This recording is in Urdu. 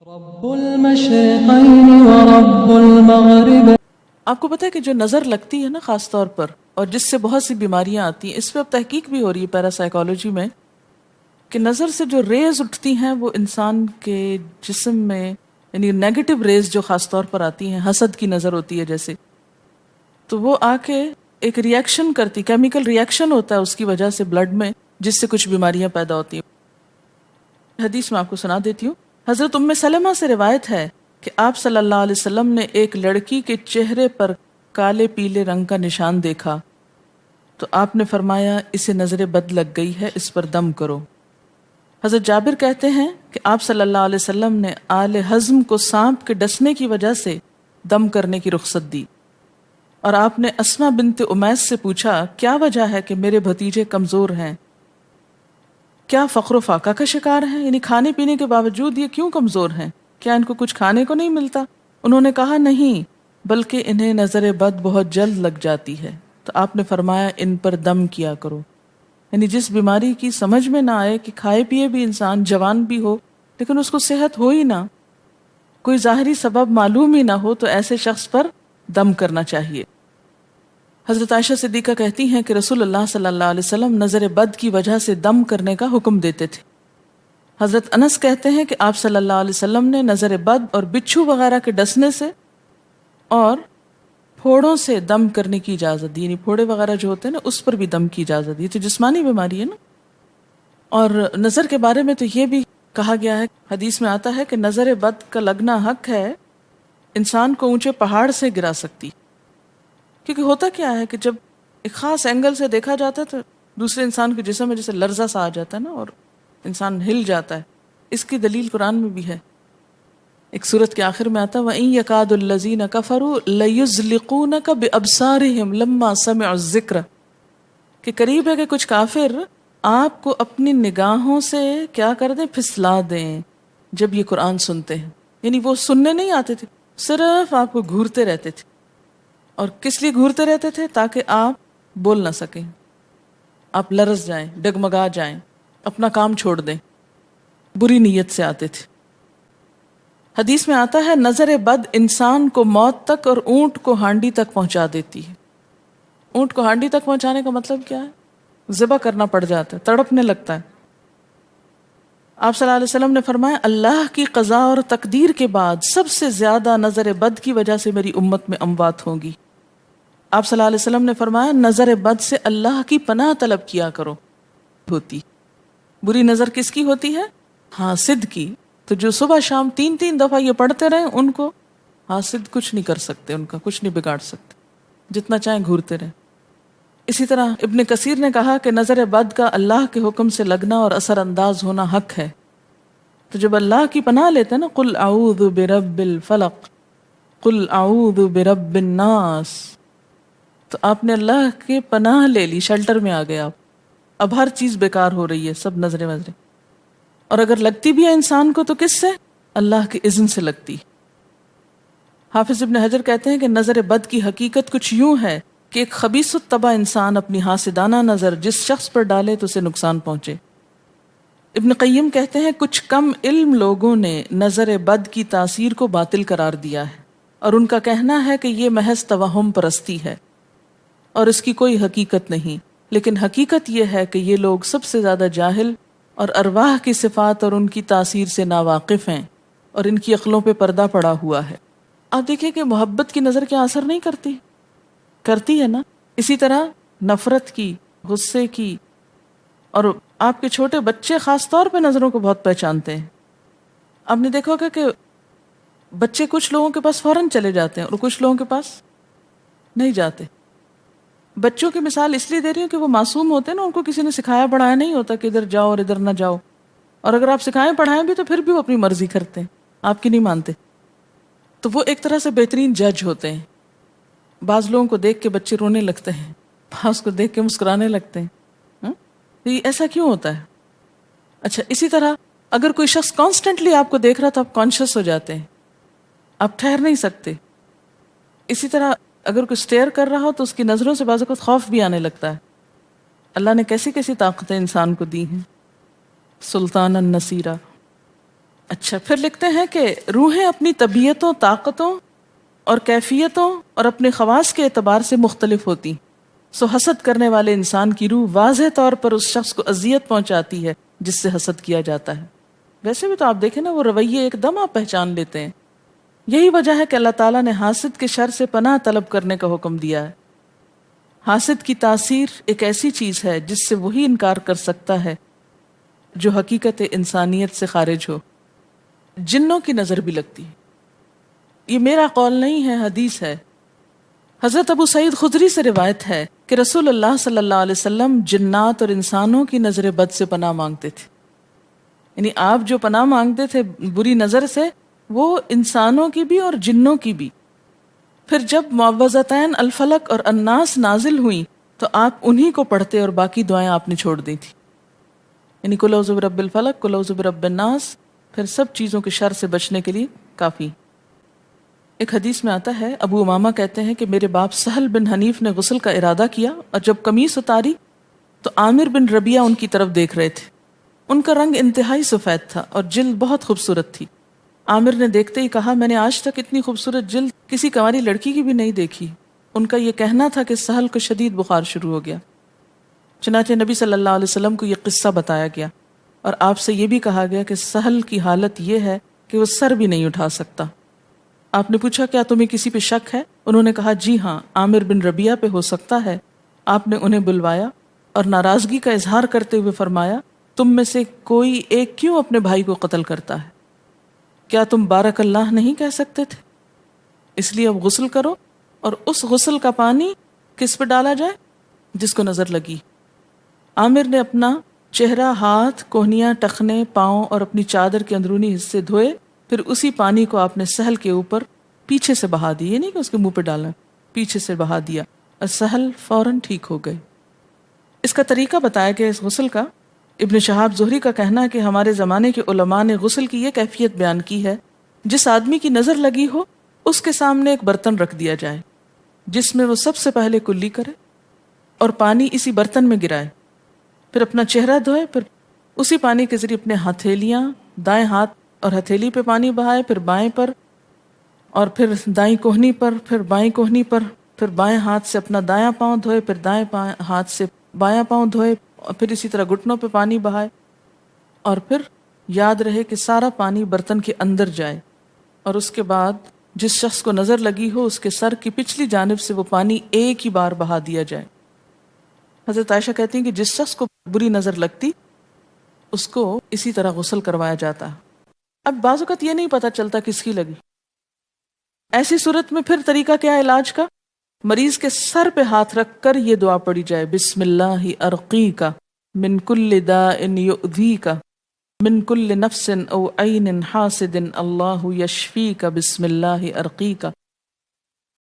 رب المشرقین ورب المغرب. آپ کو پتہ ہے کہ جو نظر لگتی ہے نا خاص طور پر، اور جس سے بہت سی بیماریاں آتی ہیں، اس پہ اب تحقیق بھی ہو رہی ہے پیراسائیکالوجی میں، کہ نظر سے جو ریز اٹھتی ہیں وہ انسان کے جسم میں، یعنی نیگیٹو ریز جو خاص طور پر آتی ہیں، حسد کی نظر ہوتی ہے جیسے، تو وہ آ کے ایک ریئیکشن کرتی، کیمیکل ریئیکشن ہوتا ہے اس کی وجہ سے بلڈ میں، جس سے کچھ بیماریاں پیدا ہوتی ہیں. حدیث میں آپ کو سنا دیتی ہوں. حضرت ام سلمہ سے روایت ہے کہ آپ صلی اللہ علیہ وسلم نے ایک لڑکی کے چہرے پر کالے پیلے رنگ کا نشان دیکھا تو آپ نے فرمایا اسے نظر بد لگ گئی ہے، اس پر دم کرو. حضرت جابر کہتے ہیں کہ آپ صلی اللہ علیہ وسلم نے آل حزم کو سانپ کے ڈسنے کی وجہ سے دم کرنے کی رخصت دی، اور آپ نے اسما بنت امیس سے پوچھا کیا وجہ ہے کہ میرے بھتیجے کمزور ہیں، کیا فقر و فاقہ کا شکار ہیں، یعنی کھانے پینے کے باوجود یہ کیوں کمزور ہیں، کیا ان کو کچھ کھانے کو نہیں ملتا؟ انہوں نے کہا نہیں، بلکہ انہیں نظر بد بہت جلد لگ جاتی ہے. تو آپ نے فرمایا ان پر دم کیا کرو. یعنی جس بیماری کی سمجھ میں نہ آئے کہ کھائے پیے بھی انسان جوان بھی ہو لیکن اس کو صحت ہو ہی نہ، کوئی ظاہری سبب معلوم ہی نہ ہو، تو ایسے شخص پر دم کرنا چاہیے. حضرت عائشہ صدیقہ کہتی ہیں کہ رسول اللہ صلی اللہ علیہ وسلم نظر بد کی وجہ سے دم کرنے کا حکم دیتے تھے. حضرت انس کہتے ہیں کہ آپ صلی اللہ علیہ وسلم نے نظر بد اور بچھو وغیرہ کے ڈسنے سے اور پھوڑوں سے دم کرنے کی اجازت دی، یعنی پھوڑے وغیرہ جو ہوتے ہیں نا اس پر بھی دم کی اجازت دی. تو جسمانی بیماری ہے نا. اور نظر کے بارے میں تو یہ بھی کہا گیا ہے، حدیث میں آتا ہے کہ نظر بد کا لگنا حق ہے، انسان کو اونچے پہاڑ سے گرا سکتی. کیونکہ ہوتا کیا ہے کہ جب ایک خاص اینگل سے دیکھا جاتا ہے تو دوسرے انسان کے جسم میں جیسے لرزہ سا آ جاتا ہے نا، اور انسان ہل جاتا ہے. اس کی دلیل قرآن میں بھی ہے. ایک سورت کے آخر میں آتا ہے وَإِن يَكَادُ الَّذِينَ كَفَرُوا لَيُزْلِقُونَكَ بِأَبْصَارِهِمْ لَمَّا سَمِعُوا الذِّكْرَ، کہ قریب ہے کہ کچھ کافر آپ کو اپنی نگاہوں سے کیا کر دیں، پھسلا دیں جب یہ قرآن سنتے ہیں. یعنی وہ سننے نہیں آتے تھے، صرف آپ کو گھورتے رہتے تھے. اور کس لیے گھورتے رہتے تھے؟ تاکہ آپ بول نہ سکیں، آپ لرز جائیں، ڈگمگا جائیں، اپنا کام چھوڑ دیں. بری نیت سے آتے تھے. حدیث میں آتا ہے نظر بد انسان کو موت تک اور اونٹ کو ہانڈی تک پہنچا دیتی ہے. اونٹ کو ہانڈی تک پہنچانے کا مطلب کیا ہے؟ ذبح کرنا پڑ جاتا ہے، تڑپنے لگتا ہے. آپ صلی اللہ علیہ وسلم نے فرمایا اللہ کی قضاء اور تقدیر کے بعد سب سے زیادہ نظر بد کی وجہ سے میری امت میں اموات ہوں گی. آپ صلی اللہ علیہ وسلم نے فرمایا نظر بد سے اللہ کی پناہ طلب کیا کرو. ہوتی بری نظر کس کی ہوتی ہے؟ حاسد کی. تو جو صبح شام 3 دفعہ یہ پڑھتے رہیں ان کو حاسد کچھ نہیں کر سکتے، ان کا کچھ نہیں بگاڑ سکتے، جتنا چاہیں گھورتے رہیں. اسی طرح ابن کثیر نے کہا کہ نظر بد کا اللہ کے حکم سے لگنا اور اثر انداز ہونا حق ہے. تو جب اللہ کی پناہ لیتے ہیں نا، قل اعوذ برب الفلق، قل اعوذ برب الناس، تو آپ نے اللہ کے پناہ لے لی، شیلٹر میں آ گئے آپ. اب ہر چیز بیکار ہو رہی ہے، سب نظریں وظریں. اور اگر لگتی بھی ہے انسان کو تو کس سے؟ اللہ کے اذن سے لگتی. حافظ ابن حجر کہتے ہیں کہ نظر بد کی حقیقت کچھ یوں ہے کہ ایک خبیث الطبع انسان اپنی حاسدانہ نظر جس شخص پر ڈالے تو اسے نقصان پہنچے. ابن قیم کہتے ہیں کچھ کم علم لوگوں نے نظر بد کی تاثیر کو باطل قرار دیا ہے، اور ان کا کہنا ہے کہ یہ محض توہم پرستی ہے اور اس کی کوئی حقیقت نہیں. لیکن حقیقت یہ ہے کہ یہ لوگ سب سے زیادہ جاہل اور ارواح کی صفات اور ان کی تاثیر سے ناواقف ہیں، اور ان کی عقلوں پہ پردہ پڑا ہوا ہے. آپ دیکھیں کہ محبت کی نظر کیا اثر نہیں کرتی؟ کرتی ہے نا. اسی طرح نفرت کی، غصے کی، اور آپ کے چھوٹے بچے خاص طور پہ نظروں کو بہت پہچانتے ہیں. آپ نے دیکھا ہوگا کہ بچے کچھ لوگوں کے پاس فوراً چلے جاتے ہیں اور کچھ لوگوں کے پاس نہیں جاتے. بچوں کی مثال اس لیے دے رہی ہوں کہ وہ معصوم ہوتے ہیں نا، ان کو کسی نے سکھایا پڑھایا نہیں ہوتا کہ ادھر جاؤ اور ادھر نہ جاؤ. اور اگر آپ سکھائیں پڑھائیں بھی تو پھر بھی وہ اپنی مرضی کرتے ہیں، آپ کی نہیں مانتے. تو وہ ایک طرح سے بہترین جج ہوتے ہیں. بعض لوگوں کو دیکھ کے بچے رونے لگتے ہیں، بعض کو دیکھ کے مسکرانے لگتے ہیں. تو یہ ایسا کیوں ہوتا ہے؟ اچھا، اسی طرح اگر کوئی شخص کانسٹنٹلی آپ کو دیکھ رہا تو آپ کانشیس ہو جاتے ہیں، آپ ٹھہر نہیں سکتے. اسی طرح اگر کوئی سٹیئر کر رہا ہو تو اس کی نظروں سے بعض اوقات خوف بھی آنے لگتا ہے. اللہ نے کیسی کیسی طاقتیں انسان کو دی ہیں. سلطان النصیرہ. اچھا، پھر لکھتے ہیں کہ روحیں اپنی طبیعتوں، طاقتوں اور کیفیتوں اور اپنے خواص کے اعتبار سے مختلف ہوتی، سو حسد کرنے والے انسان کی روح واضح طور پر اس شخص کو اذیت پہنچاتی ہے جس سے حسد کیا جاتا ہے۔ ویسے بھی تو آپ دیکھیں نا، وہ رویے ایک دم آپ پہچان لیتے ہیں۔ یہی وجہ ہے کہ اللہ تعالیٰ نے حاسد کے شر سے پناہ طلب کرنے کا حکم دیا ہے۔ حاسد کی تاثیر ایک ایسی چیز ہے جس سے وہی انکار کر سکتا ہے جو حقیقت انسانیت سے خارج ہو۔ جنوں کی نظر بھی لگتی ہے، یہ میرا قول نہیں ہے، حدیث ہے۔ حضرت ابو سعید خدری سے روایت ہے کہ رسول اللہ صلی اللہ علیہ وسلم جنات اور انسانوں کی نظر بد سے پناہ مانگتے تھے، یعنی آپ جو پناہ مانگتے تھے بری نظر سے، وہ انسانوں کی بھی اور جنوں کی بھی۔ پھر جب معوذتین الفلق اور الناس نازل ہوئیں تو آپ انہی کو پڑھتے اور باقی دعائیں آپ نے چھوڑ دی تھی، یعنی قل اعوذ برب الفلق، قل اعوذ برب الناس، پھر سب چیزوں کے شر سے بچنے کے لیے کافی۔ ایک حدیث میں آتا ہے، ابو امامہ کہتے ہیں کہ میرے باپ سہل بن حنیف نے غسل کا ارادہ کیا اور جب قمیص اتاری تو عامر بن ربیعہ ان کی طرف دیکھ رہے تھے۔ ان کا رنگ انتہائی سفید تھا اور جلد بہت خوبصورت تھی۔ عامر نے دیکھتے ہی کہا، میں نے آج تک اتنی خوبصورت جلد کسی کنواری لڑکی کی بھی نہیں دیکھی۔ ان کا یہ کہنا تھا کہ سہل کو شدید بخار شروع ہو گیا، چنانچہ نبی صلی اللہ علیہ وسلم کو یہ قصہ بتایا گیا اور آپ سے یہ بھی کہا گیا کہ سہل کی حالت یہ ہے کہ وہ سر بھی نہیں اٹھا سکتا۔ آپ نے پوچھا، کیا تمہیں کسی پہ شک ہے؟ انہوں نے کہا، جی ہاں، عامر بن ربیعہ پہ ہو سکتا ہے۔ آپ نے انہیں بلوایا اور ناراضگی کا اظہار کرتے ہوئے فرمایا، تم میں سے کوئی ایک کیوں اپنے بھائی کو قتل کرتا ہے؟ کیا تم بارک اللہ نہیں کہہ سکتے تھے؟ اس لیے اب غسل کرو، اور اس غسل کا پانی کس پہ ڈالا جائے؟ جس کو نظر لگی۔ عامر نے اپنا چہرہ، ہاتھ، کوہنیاں، ٹخنے، پاؤں اور اپنی چادر کے اندرونی حصے دھوئے، پھر اسی پانی کو آپ نے سہل کے اوپر پیچھے سے بہا دیا، یہ نہیں کہ اس کے منہ پہ ڈالا، پیچھے سے بہا دیا، اور سہل فوراً ٹھیک ہو گئے۔ اس کا طریقہ بتایا گیا اس غسل کا۔ ابن شہاب زہری کا کہنا ہے کہ ہمارے زمانے کے علماء نے غسل کی یہ کیفیت بیان کی ہے، جس آدمی کی نظر لگی ہو اس کے سامنے ایک برتن رکھ دیا جائے جس میں وہ سب سے پہلے کلی کرے اور پانی اسی برتن میں گرائے، پھر اپنا چہرہ دھوئے، پھر اسی پانی کے ذریعے اپنے ہتھیلیاں، دائیں ہاتھ اور ہتھیلی پہ پانی بہائے، پھر بائیں پر، اور پھر دائیں کوہنی پر، پھر بائیں کوہنی پر، پھر بائیں ہاتھ سے اپنا دایاں پاؤں دھوئے، پھر دائیں ہاتھ سے بایاں پاؤں دھوئے، اور پھر اسی طرح گھٹنوں پہ پانی بہائے، اور پھر یاد رہے کہ سارا پانی برتن کے اندر جائے، اور اس کے بعد جس شخص کو نظر لگی ہو اس کے سر کی پچھلی جانب سے وہ پانی ایک ہی بار بہا دیا جائے۔ حضرت عائشہ کہتی ہیں کہ جس شخص کو بری نظر لگتی اس کو اسی طرح غسل کروایا جاتا۔ اب بعض اوقات یہ نہیں پتہ چلتا کس کی لگی، ایسی صورت میں پھر طریقہ کیا ہے علاج کا؟ مریض کے سر پہ ہاتھ رکھ کر یہ دعا پڑھی جائے، بسم اللہ ارقیک من کل داء یؤذیک من کل نفس او عین حاسد اللہ یشفیک بسم اللہ ارقیک۔